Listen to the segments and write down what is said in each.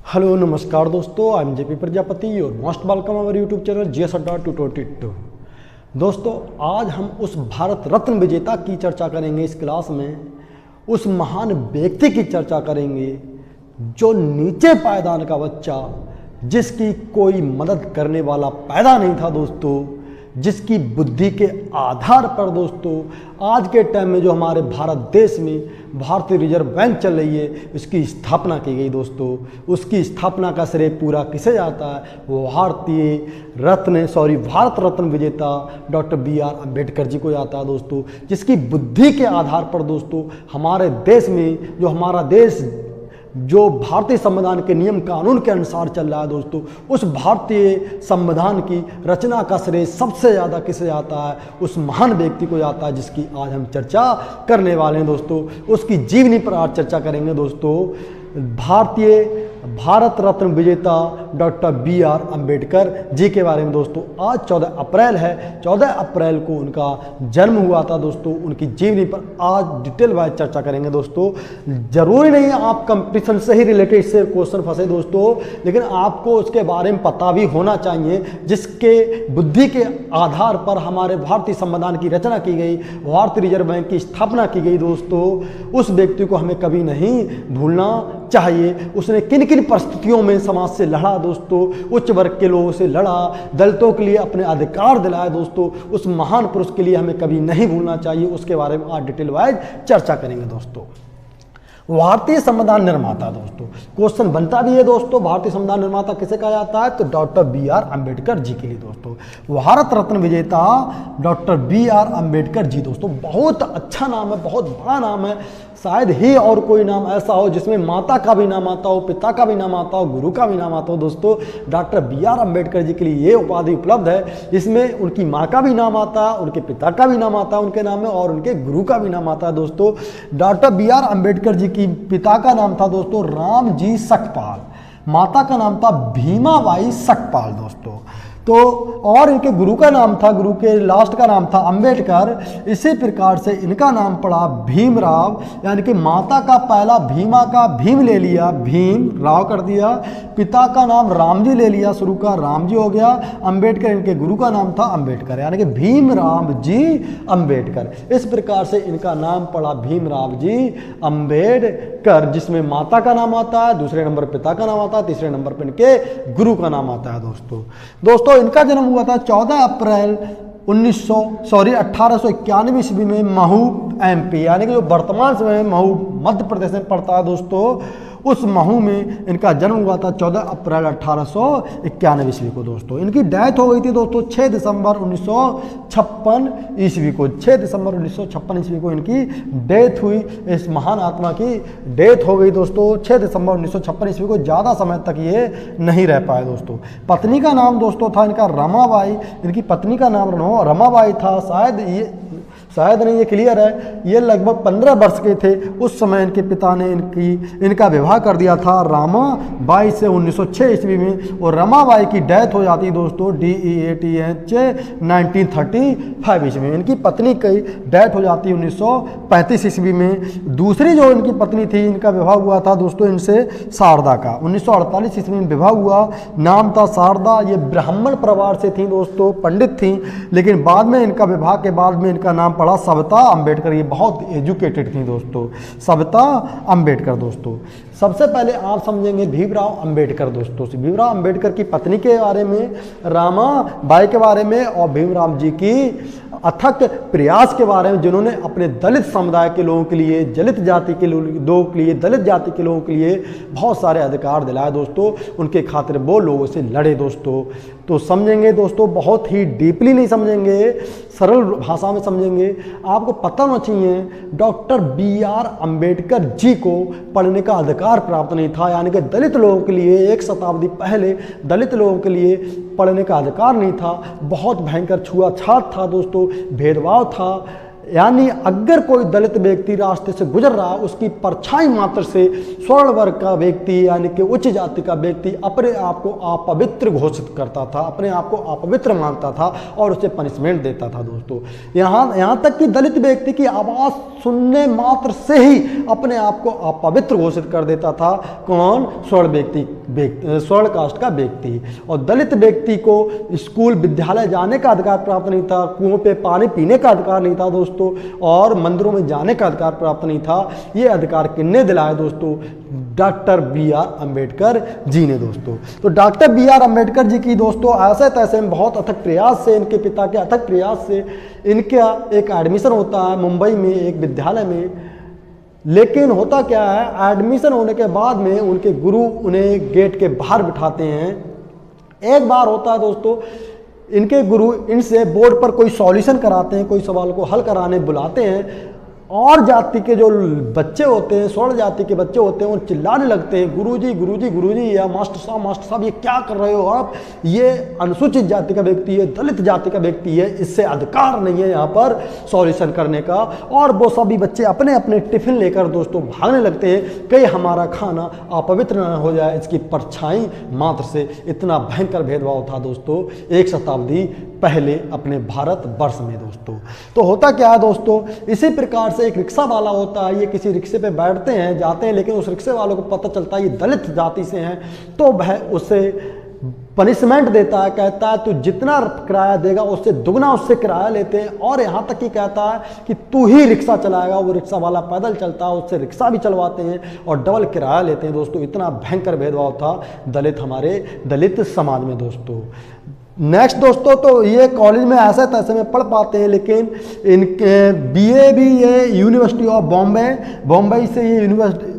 Hello नमस्कार दोस्तों, I am JP Prajapati और most welcome our YouTube channel GS अड्डा 222। दोस्तों, आज हम उस भारत रत्न विजेता की चर्चा करेंगे। इस क्लास में उस महान व्यक्ति की चर्चा करेंगे जो नीचे पायदान का बच्चा, जिसकी कोई मदद करने वाला पैदा नहीं था दोस्तों, जिसकी बुद्धि के आधार पर दोस्तों आज के टाइम में जो हमारे भारत देश में भारतीय रिजर्व बैंक चल रही है, उसकी स्थापना की गई दोस्तों। उसकी स्थापना का श्रेय पूरा किसे जाता है? वो भारत रत्न विजेता डॉक्टर बी.आर. अम्बेडकर जी को जाता है दोस्तों, जिसकी बुद्धि के आधार पर दोस्तों हमारे देश में हमारा देश जो भारतीय संविधान के नियम कानून के अनुसार चल रहा है दोस्तों, उस भारतीय संविधान की रचना का श्रेय सबसे ज़्यादा किसे जाता है? उस महान व्यक्ति को जाता है, जिसकी आज हम चर्चा करने वाले हैं दोस्तों। उसकी जीवनी पर आज चर्चा करेंगे दोस्तों। भारत रत्न विजेता डॉक्टर बी.आर. अम्बेडकर जी के बारे में दोस्तों। आज 14 अप्रैल है, 14 अप्रैल को उनका जन्म हुआ था दोस्तों। उनकी जीवनी पर आज डिटेल वाइज चर्चा करेंगे दोस्तों। जरूरी नहीं है आप कंपटीशन से ही रिलेटेड से क्वेश्चन फंसे दोस्तों, लेकिन आपको उसके बारे में पता भी होना चाहिए, जिसके बुद्धि के आधार पर हमारे भारतीय संविधान की रचना की गई, भारतीय रिजर्व बैंक की स्थापना की गई दोस्तों। उस व्यक्ति को हमें कभी नहीं भूलना चाहिए। उसने किन किन परिस्थितियों में समाज से लड़ा दोस्तों, उच्च वर्ग के लोगों से लड़ा, दलितों के लिए अपने अधिकार दिलाए दोस्तों। उस महान पुरुष के लिए हमें कभी नहीं भूलना चाहिए। उसके बारे में आज डिटेल वाइज चर्चा करेंगे दोस्तों। भारतीय संविधान निर्माता दोस्तों, क्वेश्चन बनता भी है दोस्तों, भारतीय संविधान निर्माता किसे कहा जाता है? तो डॉक्टर बी.आर. अम्बेडकर जी के लिए दोस्तों। भारत रत्न विजेता डॉक्टर बी.आर. अम्बेडकर जी दोस्तों, बहुत अच्छा नाम है, बहुत बड़ा नाम है। शायद ही और कोई नाम ऐसा हो जिसमें माता का भी नाम आता हो, पिता का भी नाम आता हो, गुरु का भी नाम आता हो दोस्तों। Doctor B R. अम्बेडकर जी के लिए ये उपाधि उपलब्ध है। इसमें उनकी माँ का भी नाम आता है, उनके पिता का भी नाम आता है उनके नाम में, और उनके गुरु का भी नाम आता है दोस्तों। Doctor B R. अम्बेडकर जी की पिता का नाम था दोस्तों रामजी सकपाल, माता का नाम था भीमाबाई सकपाल दोस्तों। तो और इनके गुरु का नाम था, गुरु के लास्ट का नाम था अम्बेडकर। इसी प्रकार से इनका नाम पड़ा भीमराव, यानी कि माता का पहला भीमा का भीम ले लिया, भीम राव कर दिया। पिता का नाम रामजी ले लिया, शुरू का रामजी हो गया। अम्बेडकर इनके गुरु का नाम था अम्बेडकर, यानी कि भीमराव जी अम्बेडकर। इस प्रकार से इनका नाम पड़ा भीमराव जी अम्बेडकर, जिसमें माता का नाम आता है, दूसरे नंबर पिता का नाम आता है, तीसरे नंबर पर इनके गुरु का नाम आता है दोस्तों। इनका जन्म हुआ था 14 अप्रैल 1891 ईस्वी में महू एमपी, यानी कि जो वर्तमान समय में महू मध्य प्रदेश में पड़ता है दोस्तों, उस महू में इनका जन्म हुआ था 14 अप्रैल 1891 ईस्वी को दोस्तों। इनकी डेथ हो गई थी दोस्तों 6 दिसंबर 1956 ईस्वी को। 6 दिसंबर 1956 ईस्वी को इनकी डेथ हुई। इस महान आत्मा की डेथ हो गई दोस्तों 6 दिसंबर 1956 ईस्वी को। ज़्यादा समय तक ये नहीं रह पाए दोस्तों। पत्नी का नाम दोस्तों था इनका रमाबाई। इनकी पत्नी का नाम रमाबाई था। शायद नहीं, ये क्लियर है। ये लगभग 15 वर्ष के थे उस समय इनके पिता ने इनका विवाह कर दिया था रमाबाई से 1906 ईस्वी में, और रमाबाई की डेथ हो जाती दोस्तों DEATH 1935 ईस्वी में। इनकी पत्नी की डेथ हो जाती 1935 ईस्वी में। दूसरी जो इनकी पत्नी थी, इनका विवाह हुआ था दोस्तों इनसे शारदा का। 1948 ईस्वी में विवाह हुआ, नाम था शारदा। ये ब्राह्मण परिवार से थी दोस्तों, पंडित थी, लेकिन बाद में इनका विवाह के बाद में इनका नाम पड़ा सविता अम्बेडकर। ये बहुत एजुकेटेड थी दोस्तों, सविता अम्बेडकर दोस्तों। सबसे पहले आप समझेंगे भीमराव अम्बेडकर दोस्तों से। भीमराव अम्बेडकर की पत्नी के बारे में, रामाबाई के बारे में, और भीमराव जी की अथक प्रयास के बारे में, जिन्होंने अपने दलित समुदाय के लोगों के लिए, दलित जाति के लोगों के लिए बहुत सारे अधिकार दिलाए दोस्तों। उनके खातिर वो लोगों से लड़े दोस्तों। तो समझेंगे दोस्तों, बहुत ही डीपली नहीं समझेंगे, सरल भाषा में समझेंगे। आपको पता होना चाहिए डॉक्टर बी.आर. अम्बेडकर जी को पढ़ने का अधिकार प्राप्त नहीं था, यानी कि दलित लोगों के लिए 1 शताब्दी पहले दलित लोगों के लिए पढ़ने का अधिकार नहीं था। बहुत भयंकर छुआछूत था दोस्तों, भेदभाव था। यानी अगर कोई दलित व्यक्ति रास्ते से गुजर रहा है, उसकी परछाई मात्र से स्वर्ण वर्ग का व्यक्ति यानी कि उच्च जाति का व्यक्ति अपने आप को अपवित्र घोषित करता था, अपने आप को अपवित्र मानता था और उसे पनिशमेंट देता था दोस्तों। यहाँ तक कि दलित व्यक्ति की आवाज़ सुनने मात्र से ही अपने आप को अपवित्र घोषित कर देता था। कौन? स्वर्ण कास्ट का व्यक्ति। और दलित व्यक्ति को स्कूल विद्यालय जाने का अधिकार प्राप्त नहीं था, कुओं पे पानी पीने का अधिकार नहीं था दोस्तों, और मंदिरों में जाने का अधिकार प्राप्त नहीं था। ये अधिकार किसने दिलाया दोस्तों? डॉक्टर बी आर अम्बेडकर जी ने दोस्तों। तो डॉक्टर बी आर अम्बेडकर जी की दोस्तों ऐसे तैसे में बहुत अथक प्रयास से, इनके पिता के अथक प्रयास से इनका एक एडमिशन होता है मुंबई में एक विद्यालय में। लेकिन होता क्या है, एडमिशन होने के बाद में उनके गुरु उन्हें गेट के बाहर बिठाते हैं। एक बार होता है दोस्तों, इनके गुरु इनसे बोर्ड पर कोई सॉल्यूशन कराते हैं, कोई सवाल को हल कराने बुलाते हैं, और जाति के जो बच्चे होते हैं, स्वर्ण जाति के बच्चे होते हैं, वो चिल्लाने लगते हैं, गुरुजी गुरुजी गुरुजी, या मास्टर साहब ये क्या कर रहे हो आप, ये अनुसूचित जाति का व्यक्ति है, दलित जाति का व्यक्ति है, इससे अधिकार नहीं है यहाँ पर सॉल्यूशन करने का। और वो सभी बच्चे अपने अपने टिफिन लेकर दोस्तों भागने लगते हैं, कहीं हमारा खाना अपवित्र न हो जाए, इसकी परछाई मात्र से। इतना भयंकर भेदभाव था दोस्तों एक शताब्दी पहले अपने भारत वर्ष में दोस्तों। तो होता क्या है दोस्तों, इसी प्रकार से एक रिक्शा वाला होता है, ये किसी रिक्शे पे बैठते हैं, जाते हैं, लेकिन उस रिक्शे वालों को पता चलता है ये दलित जाति से हैं, तो वह उसे पनिशमेंट देता है, कहता है तू जितना किराया देगा उससे दुगना उससे किराया लेते हैं। और यहाँ तक कि कहता है कि तू ही रिक्शा चलाएगा, वो रिक्शा वाला पैदल चलता है, उससे रिक्शा भी चलवाते हैं और डबल किराया लेते हैं दोस्तों। इतना भयंकर भेदभाव था हमारे दलित समाज में दोस्तों। नेक्स्ट दोस्तों, तो ये कॉलेज में ऐसे तैसे में पढ़ पाते हैं, लेकिन इनके बीए भी ये यूनिवर्सिटी ऑफ बॉम्बे से ये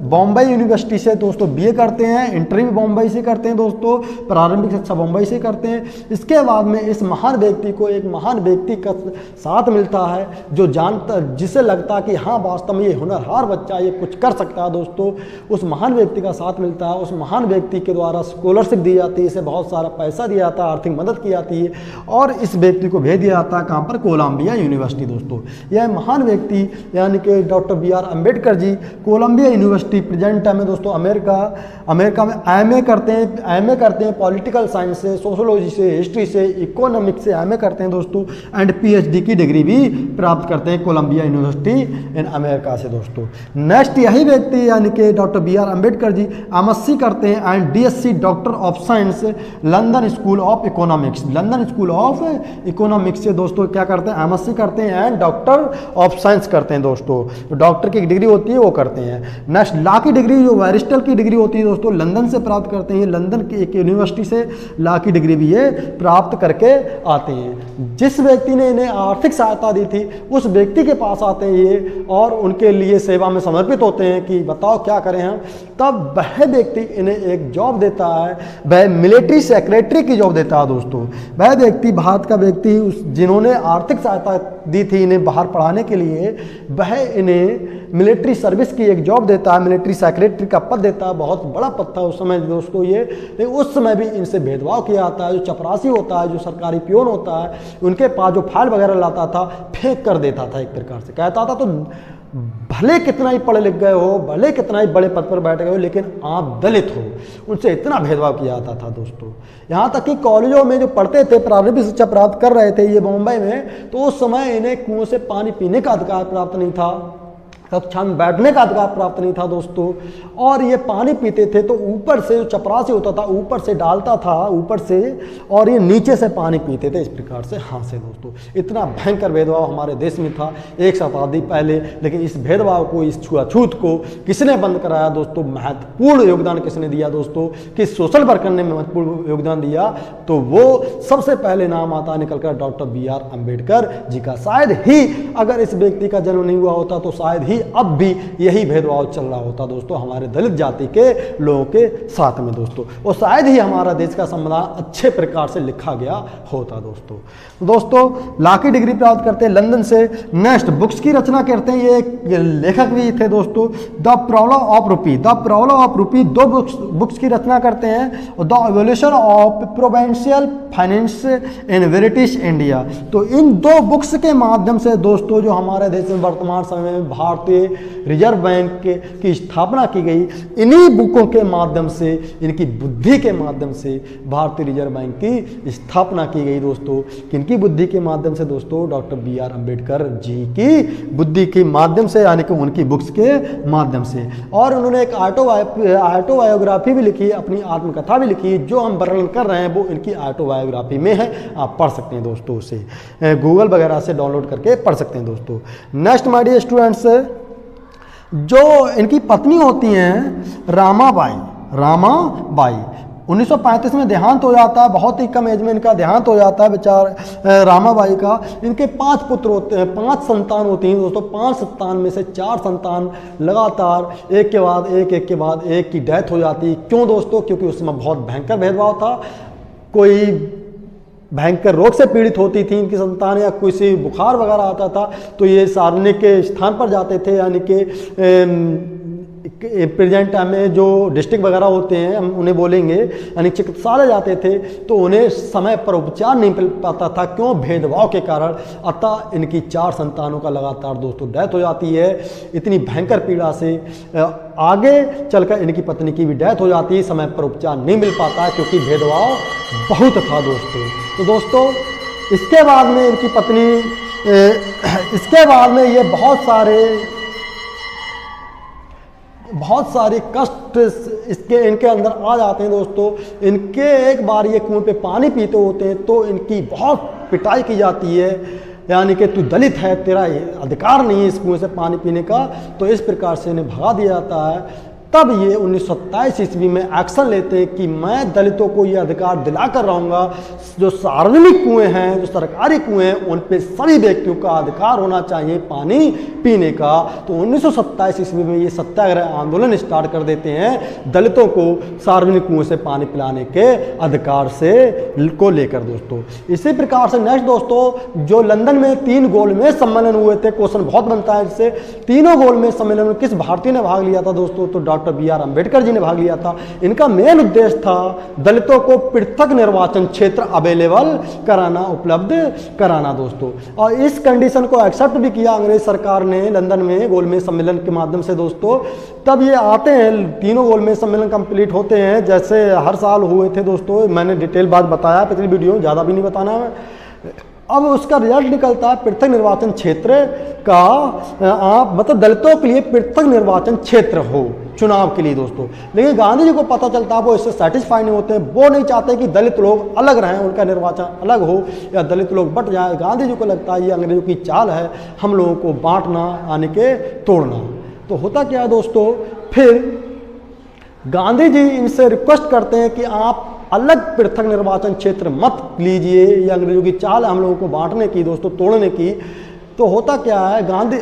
बॉम्बे यूनिवर्सिटी से दोस्तों बीए करते हैं। इंटर भी बॉम्बे से करते हैं दोस्तों, प्रारंभिक शिक्षा बॉम्बे से करते हैं। इसके बाद में इस महान व्यक्ति को एक महान व्यक्ति का साथ मिलता है, जो जानता, जिसे लगता है कि हाँ वास्तव में ये हुनरहार बच्चा ये कुछ कर सकता है दोस्तों। उस महान व्यक्ति का साथ मिलता है, उस महान व्यक्ति के द्वारा स्कॉलरशिप दी जाती है, इसे बहुत सारा पैसा दिया जाता है, आर्थिक मदद की जाती है, और इस व्यक्ति को भेज दिया जाता है कहाँ पर? कोलंबिया यूनिवर्सिटी दोस्तों। यह महान व्यक्ति यानी कि doctor B R Ambedkar ji Columbia University present time में दोस्तों अमेरिका में एमए करते हैं पॉलिटिकल साइंस से, सोशोलॉजी से, हिस्ट्री से, इकोनॉमिक्स से एमए करते हैं दोस्तों, एंड पीएचडी की डिग्री भी प्राप्त करते हैं कोलंबिया यूनिवर्सिटी इन अमेरिका से दोस्तों। नेक्स्ट यही व्यक्ति यानी कि doctor B R Ambedkar ji MSc करते हैं and DSc doctor of science London School of Economics से दोस्तों क्या करते हैं? एमएससी करते हैं एंड डॉक्टर ऑफ साइंस करते हैं दोस्तों। तो डॉक्टर की डिग्री होती है वो करते हैं। नेक्स्ट लॉ की डिग्री, जो बैरिस्टर की डिग्री होती है दोस्तों, लंदन से प्राप्त करते हैं। लंदन की एक यूनिवर्सिटी से लॉ की डिग्री भी ये प्राप्त करके आते हैं। जिस व्यक्ति ने इन्हें आर्थिक सहायता दी थी उस व्यक्ति के पास आते हैं ये, और उनके लिए सेवा में समर्पित होते हैं कि बताओ क्या करें हम। तब वह व्यक्ति इन्हें एक जॉब देता है, वह मिलिट्री सेक्रेटरी की जॉब देता है दोस्तों। वह व्यक्ति, भारत का व्यक्ति जिन्होंने आर्थिक सहायता दी थी इन्हें बाहर पढ़ाने के लिए, वह इन्हें मिलिट्री सर्विस की एक जॉब देता है, मिलिट्री सेक्रेटरी का पद देता है। बहुत बड़ा पद था उस समय दोस्तों ये, लेकिन उस समय भी इनसे भेदभाव किया जाता है। जो चपरासी होता है, जो सरकारी पियोन होता है, उनके पास जो फाइल वगैरह लाता था फेंक कर देता था, एक प्रकार से कहता था तो भले कितना ही पढ़े लिख गए हो, भले कितना ही बड़े पद पर बैठ गए हो, लेकिन आप दलित हो, उनसे इतना भेदभाव किया जाता था दोस्तों। यहाँ तक कि कॉलेजों में जो पढ़ते थे, प्रारंभिक शिक्षा प्राप्त कर रहे थे ये बॉम्बे में, तो उस समय इन्हें कुओं से पानी पीने का अधिकार प्राप्त नहीं था, कक्षा में बैठने का अधिकार प्राप्त नहीं था दोस्तों। और ये पानी पीते थे तो ऊपर से जो चपरासी होता था ऊपर से डालता था ऊपर से, और ये नीचे से पानी पीते थे इस प्रकार से हाथ से दोस्तों। इतना भयंकर भेदभाव हमारे देश में था एक शताब्दी पहले। लेकिन इस भेदभाव को, इस छुआछूत को किसने बंद कराया दोस्तों? महत्वपूर्ण योगदान किसने दिया दोस्तों? कि सोशल वर्क करने में महत्वपूर्ण योगदान दिया, तो वो सबसे पहले नाम आता निकलकर डॉक्टर बी आर अम्बेडकर जी का। शायद ही अगर इस व्यक्ति का जन्म नहीं हुआ होता तो शायद ही अब भी यही भेदभाव चल रहा होता दोस्तों हमारे दलित जाति के लोगों के साथ में दोस्तों, और शायद ही हमारा देश का संविधान अच्छे प्रकार से लिखा गया होता दोस्तों लॉ की डिग्री प्राप्त करते हैं लंदन से। नेक्स्ट बुक्स की रचना करते हैं, ये एक लेखक भी थे दोस्तों, द प्रॉब्लम ऑफ रूपी 2 बुक्स की रचना करते हैं, और the evolution of provincial finance in British India. तो इन 2 बुक्स के माध्यम से दोस्तों जो हमारे देश में वर्तमान समय में भारतीय रिजर्व बैंक की स्थापना की गई, इन्हीं बुकों के माध्यम से, इनकी बुद्धि के माध्यम से भारतीय रिजर्व बैंक की स्थापना की गई दोस्तों। किनकी बुद्धि के माध्यम से दोस्तों? डॉक्टर BR अम्बेडकर जी की बुद्धि के माध्यम से, यानी कि उनकी बुक्स के माध्यम से। और उन्होंने एक ऑटोबायोग्राफी भी लिखी, अपनी आत्मकथा भी लिखी, जो हम वर्णन कर रहे हैं वो इनकी ऑटोबायोग्राफी में है, आप पढ़ सकते हैं दोस्तों, उसे गूगल वगैरह से डाउनलोड करके पढ़ सकते हैं दोस्तों। नेक्स्ट माय डियर स्टूडेंट्स, जो इनकी पत्नी होती हैं रामाबाई, 1935 में देहांत हो जाता है, बहुत ही कम एज में इनका देहांत हो जाता है बेचार रामाबाई का। इनके 5 पुत्र होते हैं, 5 संतान होती हैं दोस्तों। 5 संतान में से 4 संतान लगातार एक के बाद एक की डेथ हो जाती। क्यों दोस्तों? क्योंकि उस समय बहुत भयंकर भेदभाव था, कोई भयंकर रोग से पीड़ित होती थी इनकी संतान, या किसी बुखार वगैरह आता था तो ये सार्वजनिक के स्थान पर जाते थे, यानी कि प्रेजेंट टाइम में जो डिस्ट्रिक्ट वगैरह होते हैं हम उन्हें बोलेंगे, यानी चिकित्सालय जाते थे, तो उन्हें समय पर उपचार नहीं मिल पाता था। क्यों? भेदभाव के कारण। अतः इनकी 4 संतानों का लगातार दोस्तों डेथ हो जाती है, इतनी भयंकर पीड़ा से। आगे चलकर इनकी पत्नी की भी डेथ हो जाती है, समय पर उपचार नहीं मिल पाता है क्योंकि भेदभाव बहुत था दोस्तों। तो दोस्तों इसके बाद में इनकी पत्नी, इसके बाद में ये बहुत सारे कष्ट इनके अंदर आ जाते हैं दोस्तों। इनके एक बार ये कुएं पे पानी पीते होते हैं तो इनकी बहुत पिटाई की जाती है, यानी कि तू दलित है, तेरा अधिकार नहीं है इस कुएं से पानी पीने का। तो इस प्रकार से इन्हें भगा दिया जाता है। तब ये 1927 ईस्वी में एक्शन लेते हैं कि मैं दलितों को ये अधिकार दिलाकर रहूँगा, जो सार्वजनिक कुएं हैं, जो सरकारी कुएं हैं, उन पे सभी व्यक्तियों का अधिकार होना चाहिए पानी पीने का। तो 1927 ईस्वी में ये सत्याग्रह आंदोलन स्टार्ट कर देते हैं, दलितों को सार्वजनिक कुएं से पानी पिलाने के अधिकार से को लेकर दोस्तों। इसी प्रकार से नेक्स्ट दोस्तों, जो लंदन में 3 गोलमेज सम्मेलन हुए थे, क्वेश्चन बहुत बनता है इससे, तीनों गोलमेज सम्मेलन में किस भारतीय ने भाग लिया था दोस्तों? तो डॉक्टर BR अम्बेडकर जी ने भाग लिया था। इनका मेन उद्देश्य था दलितों को पृथक निर्वाचन क्षेत्र अवेलेबल कराना, उपलब्ध कराना दोस्तों। और इस कंडीशन को एक्सेप्ट भी किया अंग्रेज सरकार ने लंदन में गोलमेज सम्मेलन के माध्यम से दोस्तों। तब ये आते हैं, तीनों गोलमेज सम्मेलन कंप्लीट होते हैं, जैसे हर साल हुए थे दोस्तों। मैंने डिटेल बात बताया पिछली वीडियो, ज़्यादा भी नहीं बताना है। अब उसका रिजल्ट निकलता है पृथक निर्वाचन क्षेत्र का, आप मतलब दलितों के लिए पृथक निर्वाचन क्षेत्र हो चुनाव के लिए दोस्तों। लेकिन गांधी जी को पता चलता है वो इससे सेटिस्फाई नहीं होते, वो नहीं चाहते कि दलित लोग अलग रहें, उनका निर्वाचन अलग हो या दलित लोग बट जाए। गांधी जी को लगता है ये अंग्रेजों की चाल है, हम लोगों को बांटना यानी के तोड़ना। तो होता क्या है दोस्तों, फिर गांधी जी इनसे रिक्वेस्ट करते हैं कि आप अलग पृथक निर्वाचन क्षेत्र मत लीजिए, ये अंग्रेजों की चाल है हम लोगों को बांटने की दोस्तों, तोड़ने की। तो होता क्या है, गांधी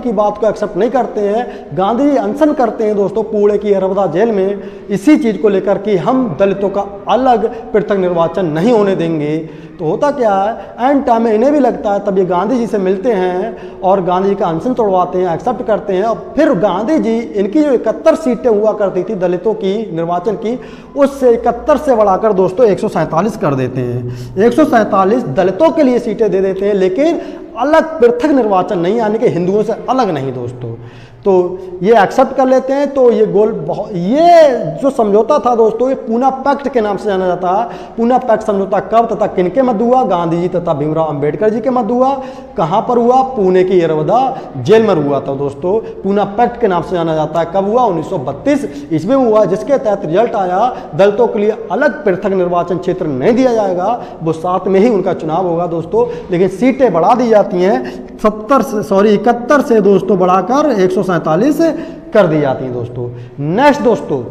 की बात को एक्सेप्ट नहीं करते हैं। गांधी जी अनशन करते हैं दोस्तों पुणे की अरबदा जेल में, इसी चीज़ को लेकर कि हम दलितों का अलग पृथक निर्वाचन नहीं होने देंगे। तो होता क्या है, एंड टाइम में इन्हें भी लगता है, तब ये गांधी जी से मिलते हैं और गांधी जी का अनशन तोड़वाते हैं, एक्सेप्ट करते हैं। और फिर गांधी जी इनकी जो 71 सीटें हुआ करती थी दलितों की निर्वाचन की, उससे 71 से बढ़ाकर दोस्तों 147 कर देते हैं। 147 दलितों के लिए सीटें दे देते हैं, लेकिन अलग पृथक निर्वाचन नहीं, यानी कि हिंदुओं से अलग नहीं दोस्तों। तो ये एक्सेप्ट कर लेते हैं। तो ये जो समझौता था दोस्तों, ये पूना पैक्ट के नाम से जाना जाता है। पूना पैक्ट समझौता कब तथा किनके मध्य हुआ? गांधी जी तथा भीमराव अंबेडकर जी के मध्य हुआ। कहाँ पर हुआ? पुणे की अरबदा जेल में हुआ था दोस्तों। पूना पैक्ट के नाम से जाना जाता है। कब हुआ? 1932 ईस्वी में हुआ, जिसके तहत रिजल्ट आया दलितों के लिए अलग पृथक निर्वाचन क्षेत्र नहीं दिया जाएगा, वो 7 में ही उनका चुनाव होगा दोस्तों। लेकिन सीटें बढ़ा दी जाती हैं 71 से दोस्तों बढ़ाकर 147 कर दी जाती हैं दोस्तों। नेक्स्ट दोस्तों,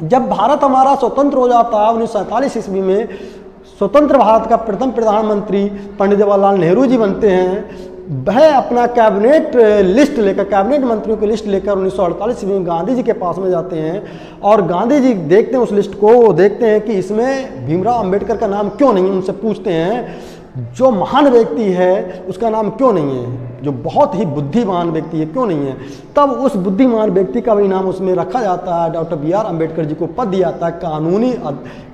जब भारत हमारा स्वतंत्र हो जाता है 1947 ईस्वी में, स्वतंत्र भारत का प्रथम प्रधानमंत्री पंडित जवाहरलाल नेहरू जी बनते हैं। वह अपना कैबिनेट लिस्ट लेकर, कैबिनेट मंत्रियों की लिस्ट लेकर 1948 में गांधी जी के पास में जाते हैं और गांधी जी देखते हैं उस लिस्ट को, देखते हैं कि इसमें भीमराव अंबेडकर का नाम क्यों नहीं है। उनसे पूछते हैं जो महान व्यक्ति है उसका नाम क्यों नहीं है, जो बहुत ही बुद्धिमान व्यक्ति है क्यों नहीं है। तब उस बुद्धिमान व्यक्ति का भी नाम उसमें रखा जाता है। डॉक्टर बी आर अम्बेडकर जी को पद दिया जाता है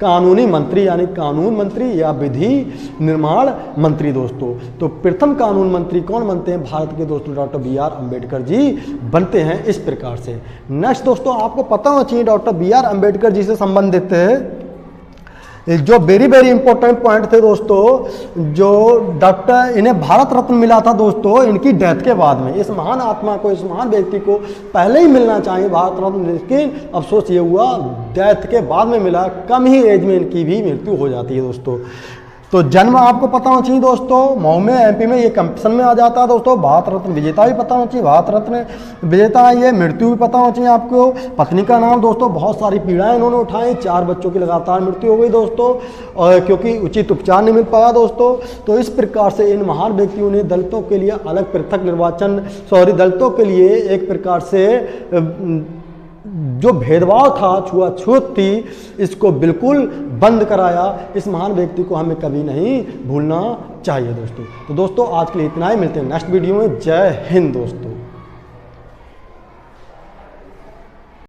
कानूनी मंत्री, यानी कानून मंत्री या विधि निर्माण मंत्री दोस्तों। तो प्रथम कानून मंत्री कौन बनते हैं भारत के दोस्तों? डॉक्टर बी आर अम्बेडकर जी बनते हैं इस प्रकार से। नेक्स्ट दोस्तों, आपको पता होना चाहिए डॉक्टर बी आर अम्बेडकर जी से संबंधित जो वेरी वेरी इंपॉर्टेंट पॉइंट थे दोस्तों, जो डॉक्टर इन्हें भारत रत्न मिला था दोस्तों इनकी डेथ के बाद में। इस महान आत्मा को, इस महान व्यक्ति को पहले ही मिलना चाहिए भारत रत्न, लेकिन अफसोस ये हुआ डेथ के बाद में मिला। कम ही एज में इनकी भी मृत्यु हो जाती है दोस्तों। तो जन्म आपको पता होना चाहिए दोस्तों, मऊ में एमपी में ये कंपटीशन में आ जाता है दोस्तों। भारत रत्न विजेता भी पता होना चाहिए, भारत रत्न विजेता है ये। मृत्यु भी पता होना चाहिए आपको। पत्नी का नाम दोस्तों, बहुत सारी पीड़ाएं इन्होंने उठाई, 4 बच्चों की लगातार मृत्यु हो गई दोस्तों, और क्योंकि उचित उपचार नहीं मिल पाया दोस्तों। तो इस प्रकार से इन महान व्यक्तियों ने दलितों के लिए अलग पृथक दलितों के लिए एक प्रकार से जो भेदभाव था, छुआछूत थी, इसको बिल्कुल बंद कराया। इस महान व्यक्ति को हमें कभी नहीं भूलना चाहिए दोस्तों। तो दोस्तों आज के लिए इतना ही, मिलते हैं नेक्स्ट वीडियो में। जय हिंद दोस्तों।